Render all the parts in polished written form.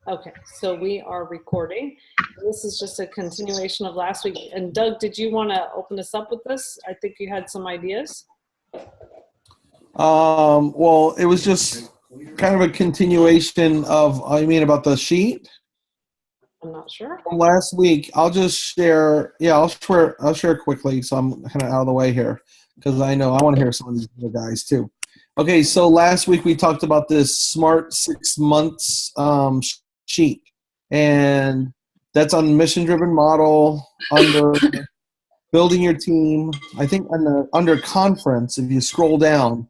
Okay, so we are recording. This is just a continuation of last week. And Doug, did you want to open us up with this? I think you had some ideas. Well, it was just kind of a continuation of, I mean, about the sheet I'm not sure. from last week. I'll just share. Yeah, I'll share quickly, so I'm kind of out of the way here because I know I want to hear some of these other guys too. Okay, so last week we talked about this smart 6 months sheet, and that's on mission driven model under building your team. I think under conference, if you scroll down,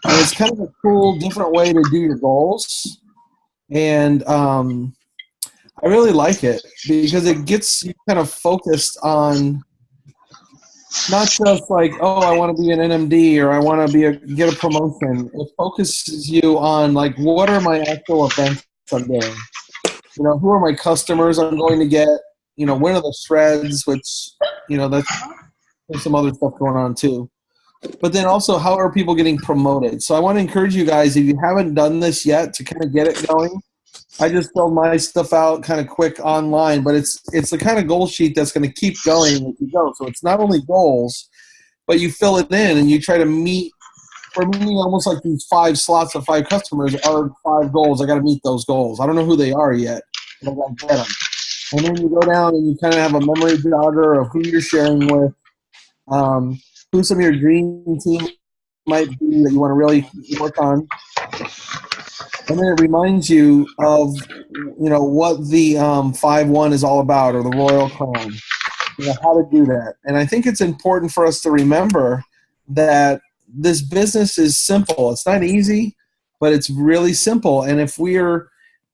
and it's kind of a cool, different way to do your goals. And I really like it because it gets you kind of focused on not just like, oh, I want to be an NMD or I want to get a promotion. It focuses you on like, what are my actual events I'm doing? Who are my customers I'm going to get? When are the shreds? Which, there's some other stuff going on too. But then also, how are people getting promoted? So I want to encourage you guys, if you haven't done this yet, to kind of get it going. I just filled my stuff out kind of quick online, but it's the kind of goal sheet that's going to keep going as you go. So it's not only goals, but you fill it in and you try to meet. For me, almost like these 5 slots of 5 customers are 5 goals. I got to meet those goals. I don't know who they are yet, but I got to get them. And then you go down and you kind of have a memory jogger of who you're sharing with. Who some of your dream team might be that you want to really work on. And then it reminds you of, what the 5-1 is all about, or the Royal Crown, how to do that. And I think it's important for us to remember that this business is simple. It's not easy, but it's really simple. And if we're,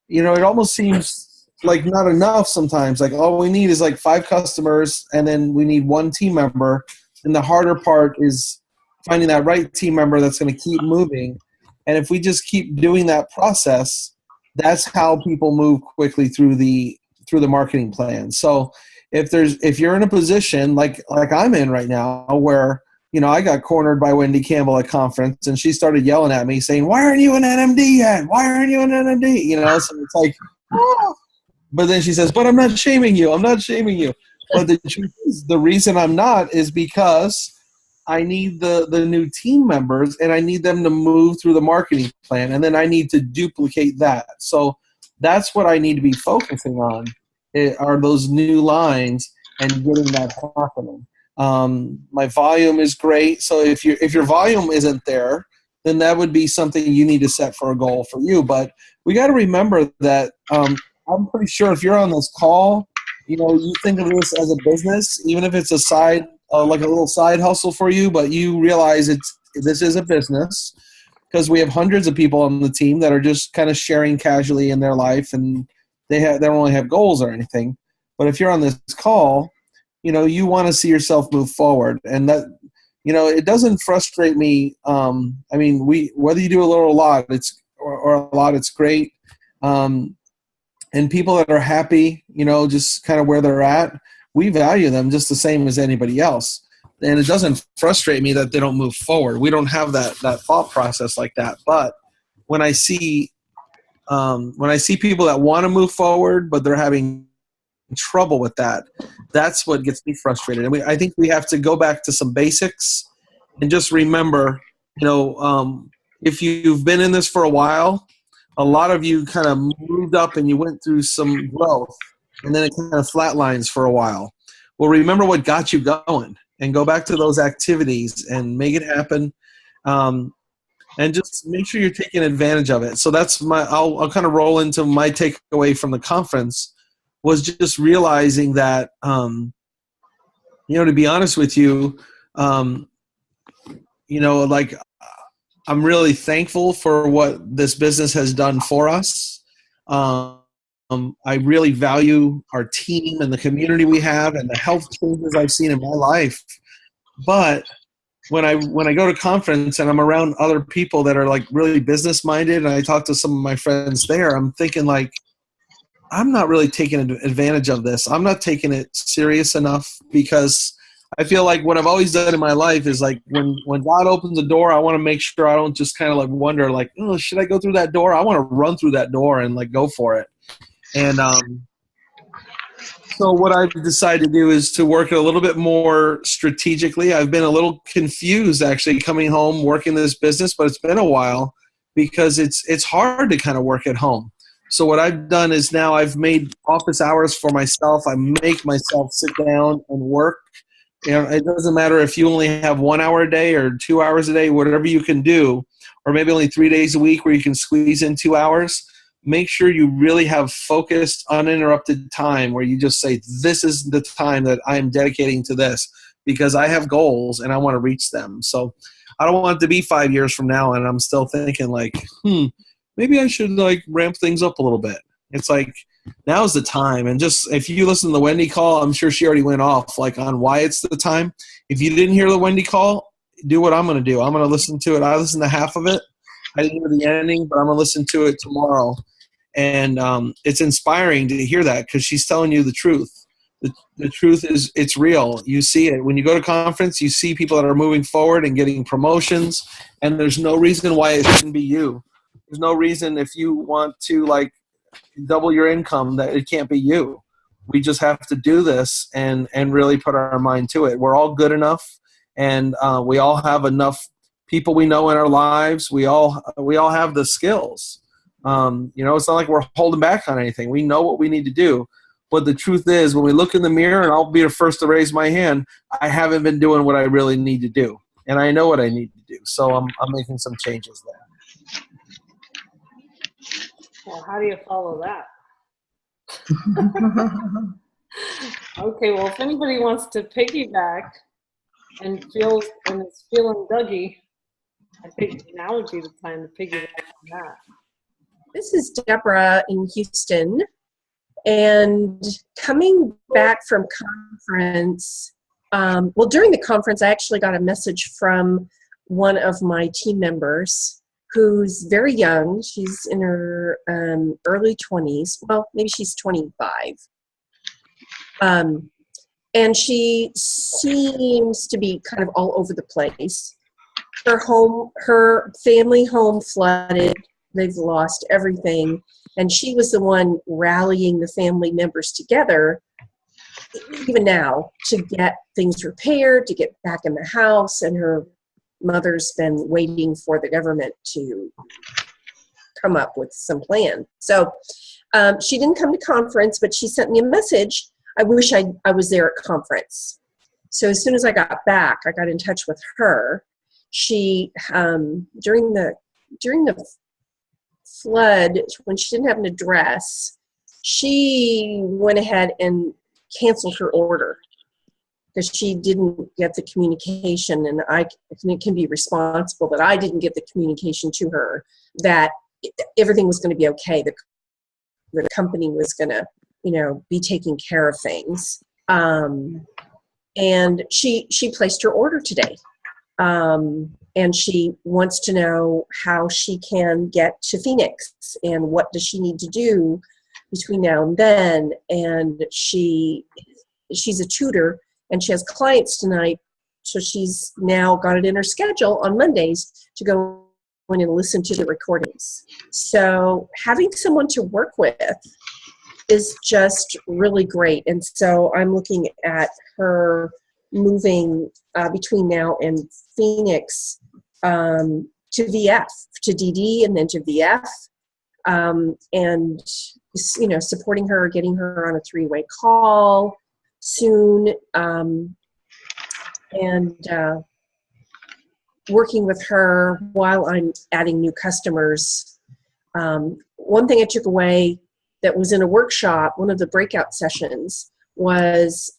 it almost seems like not enough sometimes. Like all we need is like 5 customers, and then we need 1 team member. And the harder part is finding that right team member that's going to keep moving. And if we just keep doing that process, that's how people move quickly through the marketing plan. So if you're in a position like I'm in right now, where I got cornered by Wendy Campbell at conference, and she started yelling at me saying, "Why aren't you an NMD yet? Why aren't you an NMD?" So it's like, oh. But then she says, "But I'm not shaming you. I'm not shaming you." But the truth is, the reason I'm not is because I need the new team members, and I need them to move through the marketing plan, and then I need to duplicate that. So that's what I need to be focusing on, are those new lines and getting that happening. My volume is great. So if your volume isn't there, then that would be something you need to set for a goal for you. But we got to remember that I'm pretty sure if you're on this call, you think of this as a business, even if it's a side, like a little side hustle for you, but you realize this is a business, because we have hundreds of people on the team that are just kind of sharing casually in their life, and they don't really have goals or anything. But if you're on this call, you want to see yourself move forward, and that, it doesn't frustrate me. Whether you do a little or a lot, or a lot, it's great. And people that are happy, just kind of where they're at, we value them just the same as anybody else. And it doesn't frustrate me that they don't move forward. We don't have that thought process like that. But when I see people that want to move forward, but they're having trouble with that, that's what gets me frustrated. And I think we have to go back to some basics and just remember, if you've been in this for a while, a lot of you kind of moved up and you went through some growth, and then it kind of flatlines for a while. Well, remember what got you going, and go back to those activities and make it happen, and just make sure you're taking advantage of it. So that's I'll kind of roll into my takeaway from the conference, was just realizing that, to be honest with you, like, I'm really thankful for what this business has done for us. I really value our team and the community we have and the health changes I've seen in my life. But when I go to conference and I'm around other people that are like really business minded, and I talk to some of my friends there, I'm thinking like, I'm not really taking advantage of this. I'm not taking it serious enough, because I feel like what I've always done in my life is like when God opens a door, I want to make sure I don't just kind of like wonder like, oh, should I go through that door? I want to run through that door and like go for it. And so what I've decided to do is to work it a little bit more strategically. I've been a little confused actually coming home working this business, but it's been a while because it's hard to kind of work at home. So what I've done is now I've made office hours for myself. I make myself sit down and work. You know, it doesn't matter if you only have 1 hour a day or 2 hours a day, whatever you can do, or maybe only 3 days a week where you can squeeze in 2 hours. Make sure you really have focused, uninterrupted time where you just say, this is the time that I'm dedicating to this because I have goals and I want to reach them. So I don't want it to be 5 years from now and I'm still thinking like, maybe I should like ramp things up a little bit. It's like, now's the time. And just if you listen to the Wendy call, I'm sure she already went off like on why it's the time. If you didn't hear the Wendy call, do what I'm going to do. I'm going to listen to it. I listened to half of it. I didn't hear the ending, but I'm going to listen to it tomorrow. And it's inspiring to hear that because she's telling you the truth. The truth is it's real. You see it. When you go to conference, you see people that are moving forward and getting promotions, and there's no reason why it shouldn't be you. There's no reason if you want to like double your income that it can't be you. We just have to do this and really put our mind to it. We're all good enough, and we all have enough people we know in our lives. We all have the skills. It's not like we're holding back on anything. We know what we need to do. But the truth is, when we look in the mirror, and I'll be the first to raise my hand, I haven't been doing what I really need to do. And I know what I need to do. So I'm making some changes there. Well, how do you follow that? Okay, well, if anybody wants to piggyback and is feeling Dougie, I think now would be the time to piggyback on that. This is Deborah in Houston, and coming back from conference, during the conference, I actually got a message from one of my team members who's very young. She's in her early 20s. Well, maybe she's 25. And she seems to be kind of all over the place. Her family home flooded. They've lost everything. And she was the one rallying the family members together, even now, to get things repaired, to get back in the house. And her mother's been waiting for the government to come up with some plan. So she didn't come to conference, but she sent me a message. I wish I was there at conference. So as soon as I got back, I got in touch with her. She, during the flood, when she didn't have an address, she went ahead and canceled her order because she didn't get the communication, and I can be responsible that I didn't get the communication to her that everything was going to be okay. The company was going to, be taking care of things. And she placed her order today. And she wants to know how she can get to Phoenix and what does she need to do between now and then. And she's a tutor and she has clients tonight. So she's now got it in her schedule on Mondays to go in and listen to the recordings. So having someone to work with is just really great. And so I'm looking at her moving between now and Phoenix to VF, to DD and then to VF, and supporting her, getting her on a 3-way call soon, and working with her while I'm adding new customers. One thing I took away that was in a workshop, one of the breakout sessions, was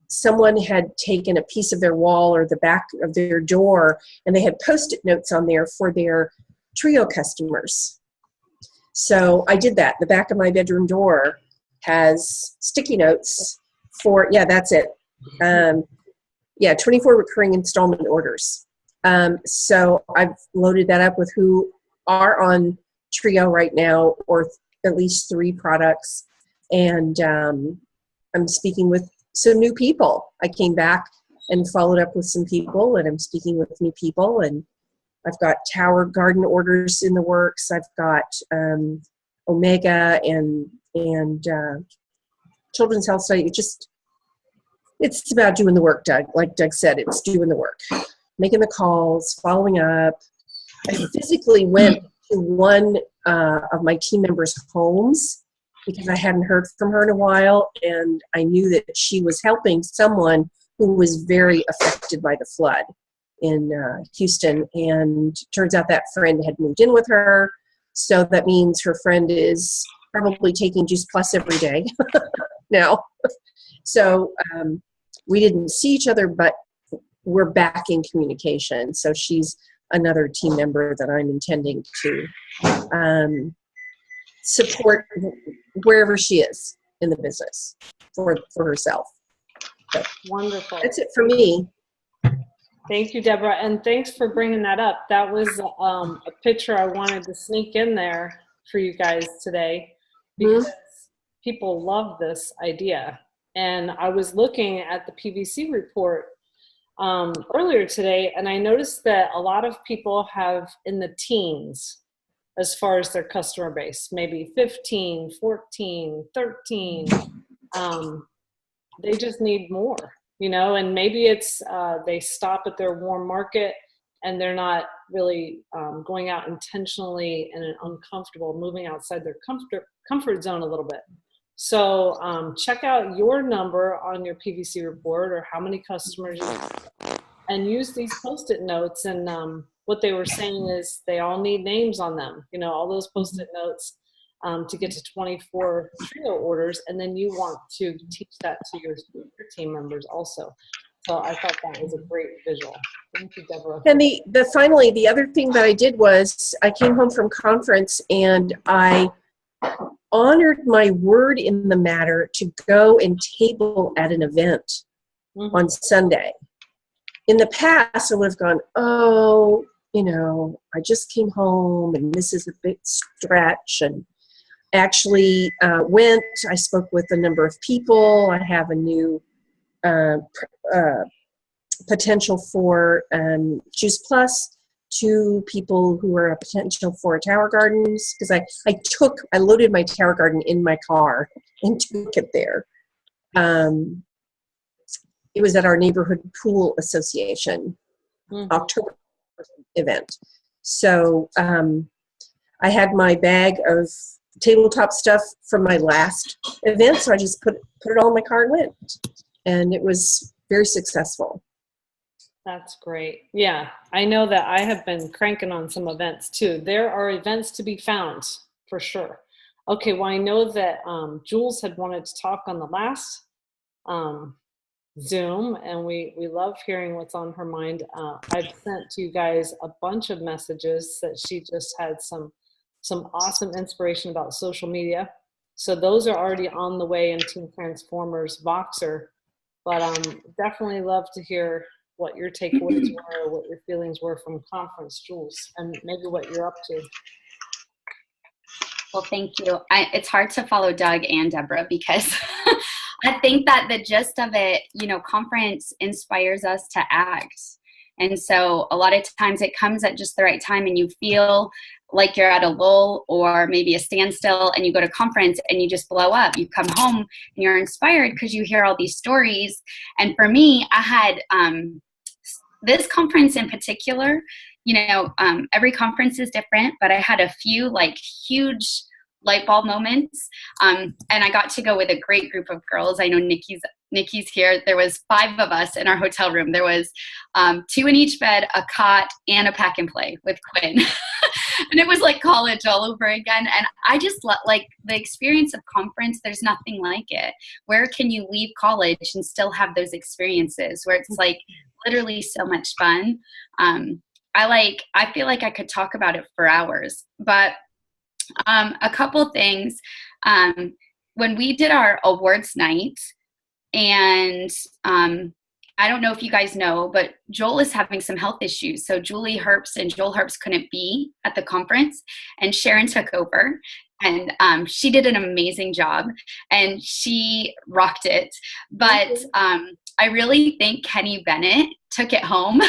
someone had taken a piece of their wall or the back of their door and they had Post-it notes on there for their Trio customers. So I did that. The back of my bedroom door has sticky notes for, that's it. 24 recurring installment orders. So I've loaded that up with who are on Trio right now, or at least 3 products. And I'm speaking with some new people. I came back and followed up with some people, and I'm speaking with new people, and I've got Tower Garden orders in the works. I've got Omega and And children's health study, it's about doing the work, Doug. Like Doug said, it's doing the work, making the calls, following up. I physically went to one of my team members' homes because I hadn't heard from her in a while, and I knew that she was helping someone who was very affected by the flood in Houston. And turns out that friend had moved in with her, so that means her friend is probably taking Juice Plus every day now. So we didn't see each other, but we're back in communication. So she's another team member that I'm intending to support wherever she is in the business for herself. So Wonderful. that's it for me. Thank you, Deborah. And thanks for bringing that up. That was a picture I wanted to sneak in there for you guys today because people love this idea. And I was looking at the PVC report earlier today, and I noticed that a lot of people have in the teens as far as their customer base, maybe 15, 14, 13. They just need more, you know, and maybe it's they stop at their warm market and they're not really going out intentionally and uncomfortable, moving outside their comfort zone a little bit. So check out your number on your PVC report or how many customers you have, and use these Post-it notes. And what they were saying is they all need names on them, you know, all those Post-it notes to get to 24 trio orders. And then you want to teach that to your team members also. So I thought that was a great visual. Thank you, Deborah. And finally, the other thing that I did was I came home from conference and I honored my word in the matter to go and table at an event on Sunday. In the past, I would have gone, oh, you know, I just came home and this is a big stretch, and actually went. I spoke with a number of people. I have a new potential for Juice Plus, 2 people who are a potential for Tower Gardens, because I loaded my Tower Garden in my car and took it there. It was at our neighborhood pool association October event. So I had my bag of tabletop stuff from my last event, so I just put it all in my car and went, and it was very successful. That's great. Yeah, I know that I have been cranking on some events too. There are events to be found for sure. Okay, well, I know that Jules had wanted to talk on the last Zoom, and we love hearing what's on her mind. I've sent to you guys a bunch of messages that she just had some awesome inspiration about social media. So those are already on the way in Team Transformers Voxer, but definitely love to hear what your takeaways were, what your feelings were from conference, Jules, and maybe what you're up to. Well, thank you. It's hard to follow Doug and Deborah because I think that the gist of it, you know, conference inspires us to act. And so a lot of times it comes at just the right time and you feel like you're at a lull or maybe a standstill, and you go to conference and you just blow up. You come home and you're inspired because you hear all these stories. And for me, I had this conference in particular, you know, every conference is different, but I had a few like huge light bulb moments. And I got to go with a great group of girls. I know Nikki's here. There was 5 of us in our hotel room. There was 2 in each bed, a cot, and a pack and play with Quinn. And it was like college all over again. And I just like the experience of conference. There's nothing like it. Where can you leave college and still have those experiences where it's like literally so much fun? I feel like I could talk about it for hours, but a couple things. When we did our awards night, and I don't know if you guys know, but Joel is having some health issues. So Julie Herbst and Joel Herbst couldn't be at the conference, and Sharon took over. And she did an amazing job, and she rocked it. But I really think Kenny Bennett took it home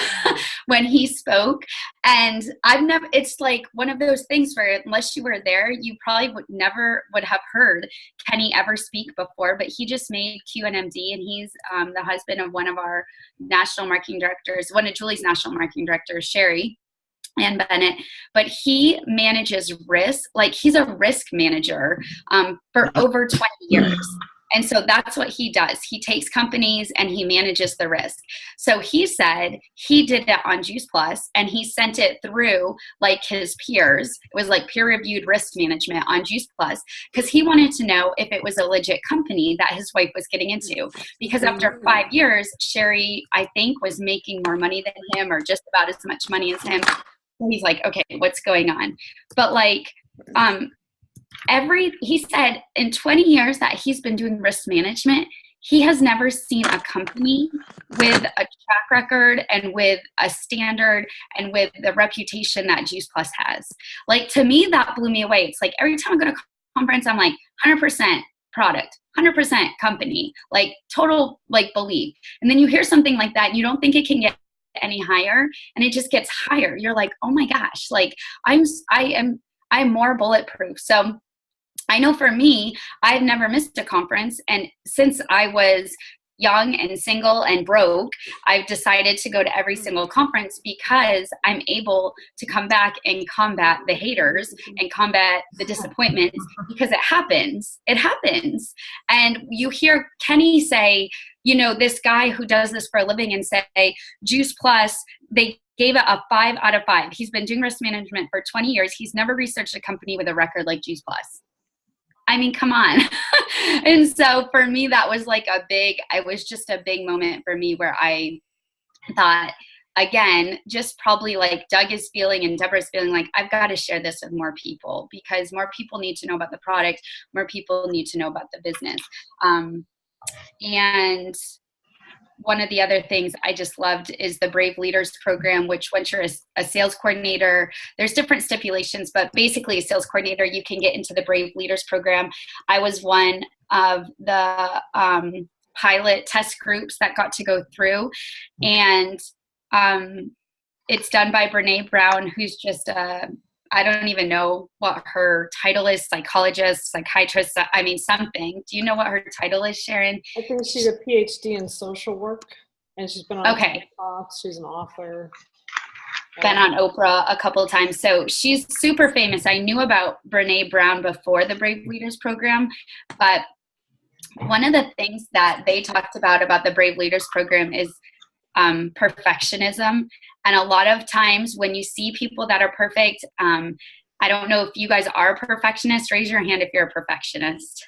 when he spoke. And it's like one of those things where unless you were there, you probably would have heard Kenny ever speak before, but he just made QNMD, and he's the husband of one of our national marketing directors, one of Julie's national marketing directors, Sherry and Bennett, but he manages risk. Like, he's a risk manager for over 20 years. And so that's what he does. He takes companies and he manages the risk. So he said he did it on Juice Plus, and he sent it through like his peers. It was like peer reviewed risk management on Juice Plus, because he wanted to know if it was a legit company that his wife was getting into. Because after 5 years, Sherry, I think, was making more money than him, or just about as much money as him. So he's like, okay, what's going on? But like, he said in 20 years that he's been doing risk management, he has never seen a company with a track record and with a standard and with the reputation that Juice Plus has. Like, to me, that blew me away. It's like every time I go to a conference, I'm like 100% product, 100% company, like total like belief. And then you hear something like that and you don't think it can get any higher, and it just gets higher. You're like, oh my gosh, like I am more bulletproof. So I know for me, I've never missed a conference. And since I was young and single and broke, I've decided to go to every single conference, because I'm able to come back and combat the haters and combat the disappointments, because it happens. It happens. And you hear Kenny say, you know, this guy who does this for a living, and say, Juice Plus, they gave it a 5 out of 5. He's been doing risk management for 20 years. He's never researched a company with a record like Juice Plus. I mean, come on. And so for me, that was like it was just a big moment for me, where I thought, again, just probably like Doug is feeling and Deborah's feeling, like, I've got to share this with more people, because more people need to know about the product. More people need to know about the business. And one of the other things I just loved is the Brave Leaders program, which once you're a sales coordinator, there's different stipulations, but basically a sales coordinator, you can get into the Brave Leaders program. I was one of the pilot test groups that got to go through, and it's done by Brene Brown, who's just I don't even know what her title is, psychologist, psychiatrist, I mean, something. Do you know what her title is, Sharon? I think she's a PhD in social work, and she's been on talks. She's an author. Been on Oprah a couple of times. So she's super famous. I knew about Brene Brown before the Brave Leaders program, but one of the things that they talked about the Brave Leaders program is perfectionism. And a lot of times when you see people that are perfect, I don't know if you guys are a perfectionist. Raise your hand if you're a perfectionist.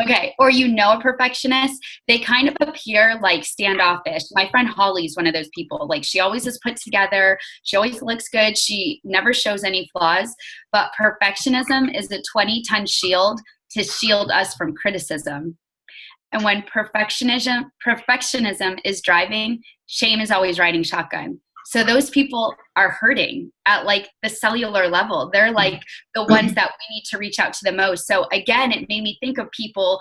Okay. Or you know a perfectionist. They kind of appear like standoffish. My friend Holly's one of those people. Like, she always is put together. She always looks good. She never shows any flaws. But perfectionism is a 20-ton shield to shield us from criticism. And when perfectionism is driving, shame is always riding shotgun. So those people are hurting at like the cellular level. They're like the ones that we need to reach out to the most. So again, it made me think of people,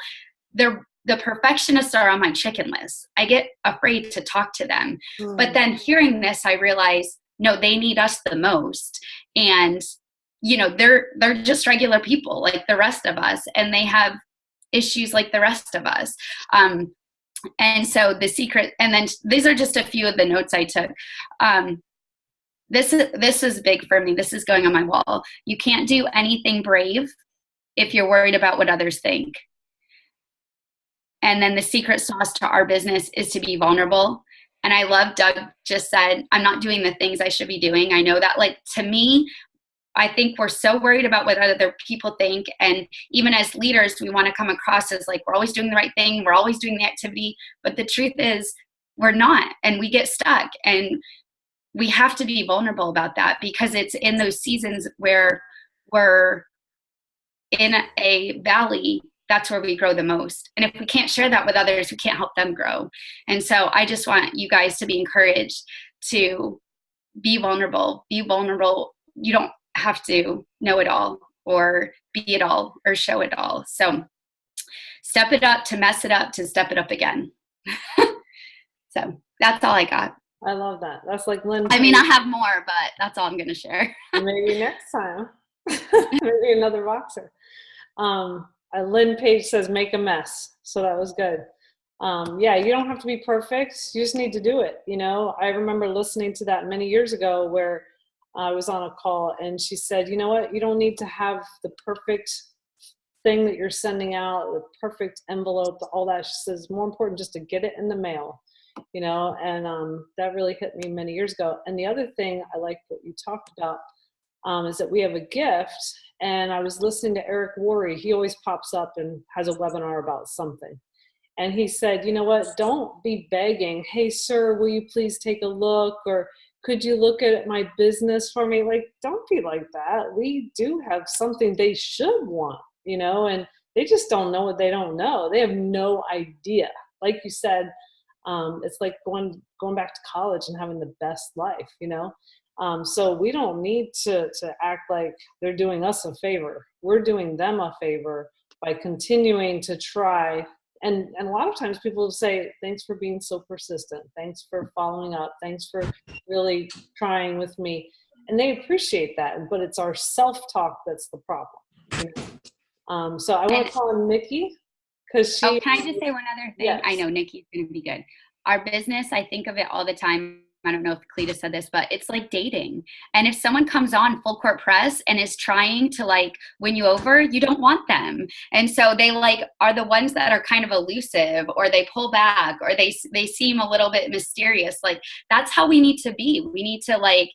the perfectionists are on my chicken list. I get afraid to talk to them. But then hearing this, I realize, no, they need us the most. And, you know, they're just regular people like the rest of us, and they have issues like the rest of us. And so the secret, and then these are just a few of the notes I took. This is big for me. This is going on my wall. You can't do anything brave if you're worried about what others think. And then the secret sauce to our business is to be vulnerable. And I love Doug just said, I'm not doing the things I should be doing. I know that, like, to me, I think we're so worried about what other people think. And even as leaders, we want to come across as like, we're always doing the right thing. We're always doing the activity. But the truth is we're not, and we get stuck, and we have to be vulnerable about that, because it's in those seasons where we're in a valley, that's where we grow the most. And if we can't share that with others, we can't help them grow. And so I just want you guys to be encouraged to be vulnerable. Be vulnerable. You don't have to know it all or be it all or show it all. So step it up to mess it up to step it up again. So That's all I got. I love that. That's like Lynn. I mean, I have more, but that's all I'm going to share. Maybe next time. Maybe another boxer. Lynn Page says, make a mess. So that was good. Yeah, you don't have to be perfect. You just need to do it. You know, I remember listening to that many years ago where I was on a call and she said, you know what, you don't need to have the perfect thing that you're sending out, the perfect envelope, all that. She says, more important just to get it in the mail, you know, and that really hit me many years ago. And the other thing I like what you talked about is that we have a gift. And I was listening to Eric Worre. He always pops up and has a webinar about something. And he said, you know what, don't be begging, hey, sir, will you please take a look? Or could you look at my business for me? Like, don't be like that. We do have something they should want, you know, and they just don't know what they don't know. They have no idea. Like you said, it's like going back to college and having the best life, you know. So we don't need to act like they're doing us a favor. We're doing them a favor by continuing to try. And a lot of times people will say, thanks for being so persistent. Thanks for following up. Thanks for really trying with me. And they appreciate that, but it's our self-talk that's the problem. You know? So I want to call on Nikki because she. Oh, can I just say one other thing? Yes. I know Nikki's going to be good. Our business, I think of it all the time. I don't know if Cleta said this, but it's like dating. And if someone comes on full court press and is trying to like win you over, you don't want them. And so they like are the ones that are kind of elusive, or they pull back, or they seem a little bit mysterious. Like that's how we need to be. We need to like,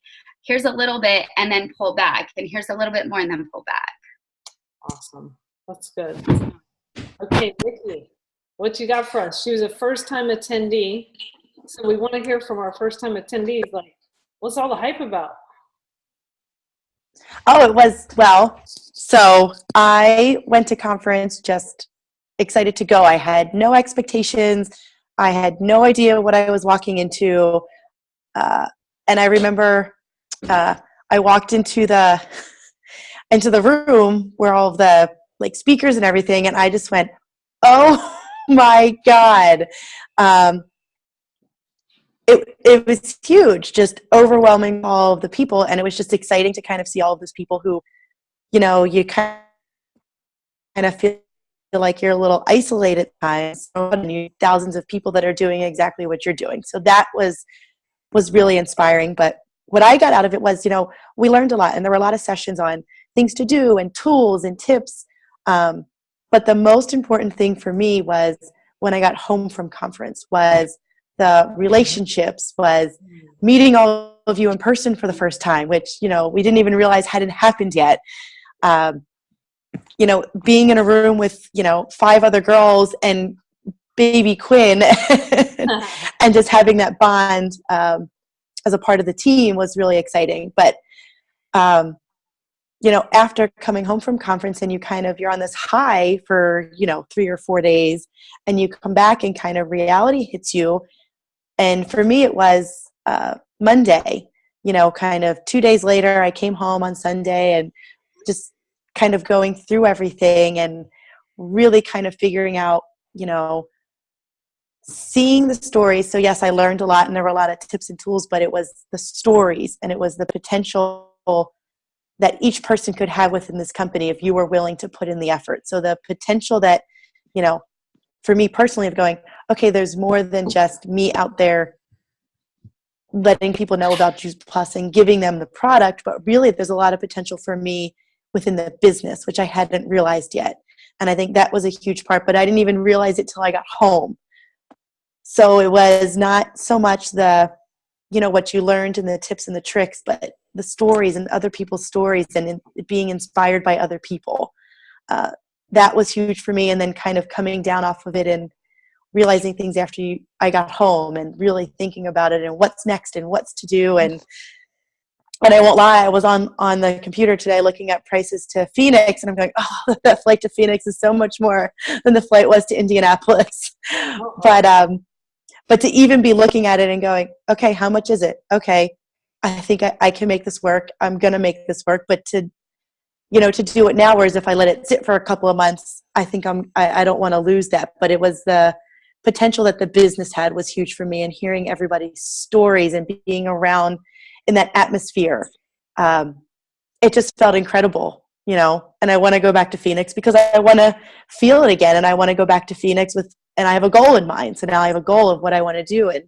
here's a little bit and then pull back, and here's a little bit more and then pull back. Awesome. That's good. Okay, Nikki, what you got for us? She was a first-time attendee. So we want to hear from our first-time attendees, like, what's all the hype about? Oh, it was, well, so I went to conference just excited to go. I had no expectations. I had no idea what I was walking into. And I remember I walked into the room where all of the like speakers and everything, and I just went, oh my God. It was huge, just overwhelming all of the people. And it was just exciting to kind of see all of those people who, you know, you kind of feel like you're a little isolated at times. And you thousands of people that are doing exactly what you're doing. So that was really inspiring. But what I got out of it was, you know, we learned a lot, and there were a lot of sessions on things to do and tools and tips. But the most important thing for me was when I got home from conference was the relationships, was meeting all of you in person for the first time, which, you know, we didn't even realize hadn't happened yet. You know, being in a room with, you know, 5 other girls and baby Quinn and just having that bond as a part of the team was really exciting. But, you know, after coming home from conference and you're on this high for, you know, 3 or 4 days, and you come back and kind of reality hits you. And for me, it was Monday, you know, kind of 2 days later, I came home on Sunday and just kind of going through everything and really kind of figuring out, you know, seeing the stories. So yes, I learned a lot and there were a lot of tips and tools, but it was the stories and it was the potential that each person could have within this company if you were willing to put in the effort. So the potential that, you know, for me personally of going, okay, there's more than just me out there letting people know about Juice Plus and giving them the product, but really there's a lot of potential for me within the business, which I hadn't realized yet. And I think that was a huge part, but I didn't even realize it till I got home. So it was not so much the, you know, what you learned and the tips and the tricks, but the stories and other people's stories and being inspired by other people. That was huge for me. And then kind of coming down off of it and realizing things after I got home and really thinking about it and what's next and what's to do. And I won't lie, I was on the computer today looking at prices to Phoenix, and I'm going, oh, that flight to Phoenix is so much more than the flight was to Indianapolis. But to even be looking at it and going, okay, how much is it? Okay, I think I can make this work. I'm going to make this work. But to do it now, whereas if I let it sit for a couple of months, I think I don't want to lose that. But it was the potential that the business had was huge for me, and hearing everybody's stories and being around in that atmosphere. It just felt incredible, you know, and I want to go back to Phoenix because I want to feel it again. And I want to go back to Phoenix and I have a goal in mind. So now I have a goal of what I want to do. And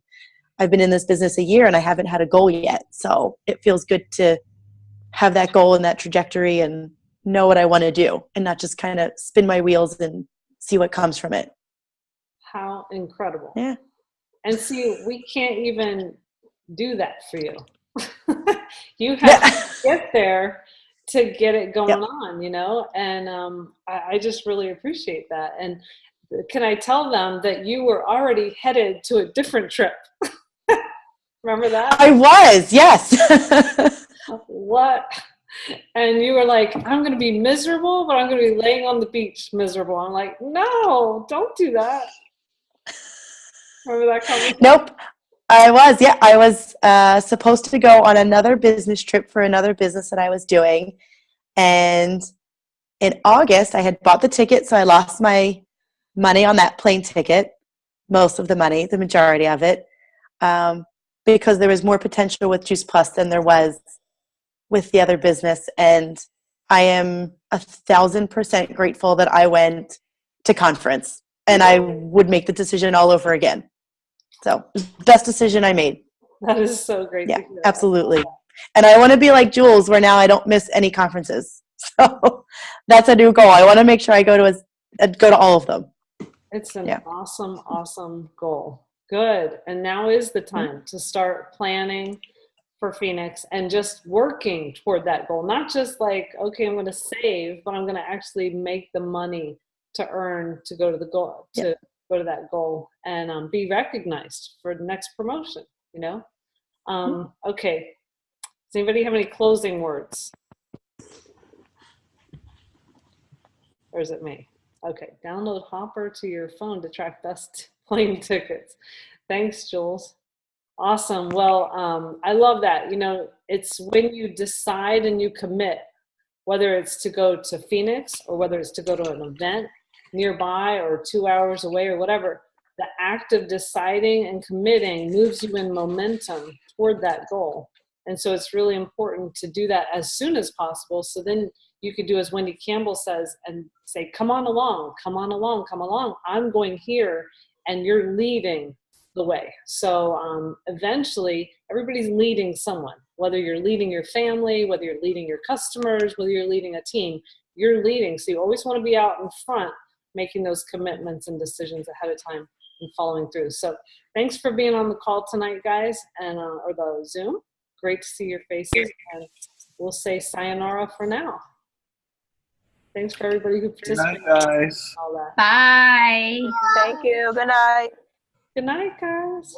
I've been in this business a year and I haven't had a goal yet. So it feels good to have that goal and that trajectory and know what I want to do and not just kind of spin my wheels and see what comes from it. How incredible. Yeah. And see, we can't even do that for you. You have to get there to get it going on, you know, and I just really appreciate that. And can I tell them that you were already headed to a different trip? Remember that? I was, yes. What? And you were like, I'm going to be miserable, but I'm going to be laying on the beach miserable. I'm like, no, don't do that. Remember that conversation? Nope. I was supposed to go on another business trip for another business that I was doing. And in August, I had bought the ticket, so I lost my money on that plane ticket, most of the money, the majority of it, because there was more potential with Juice Plus than there was with the other business. And I am 1,000% grateful that I went to conference, and I would make the decision all over again. So, best decision I made. That is so great. Yeah, absolutely. And I want to be like Jules, where now I don't miss any conferences. So that's a new goal. I want to make sure I go to all of them. It's an awesome, awesome goal. Good. And now is the time to start planning for Phoenix and just working toward that goal. Not just like, okay, I'm going to save, but I'm going to actually make the money to earn to go to the goal, to go to that goal and be recognized for the next promotion, you know? Okay. Does anybody have any closing words? Or is it me? Okay. Download Hopper to your phone to track best plane tickets. Thanks, Jules. Awesome. Well, I love that. You know, it's when you decide and you commit, whether it's to go to Phoenix or whether it's to go to an event nearby or 2 hours away or whatever, the act of deciding and committing moves you in momentum toward that goal. And so it's really important to do that as soon as possible. So then you could do as Wendy Campbell says and say, come on along, come on along, come along. I'm going here and you're leading the way. So eventually everybody's leading someone, whether you're leading your family, whether you're leading your customers, whether you're leading a team, you're leading. So you always want to be out in front, making those commitments and decisions ahead of time and following through. So thanks for being on the call tonight, guys, and or the Zoom. Great to see your faces, and we'll say sayonara for now. Thanks for everybody who participated. Good night, guys. All that. Bye. Thank you. Good night. Good night, guys.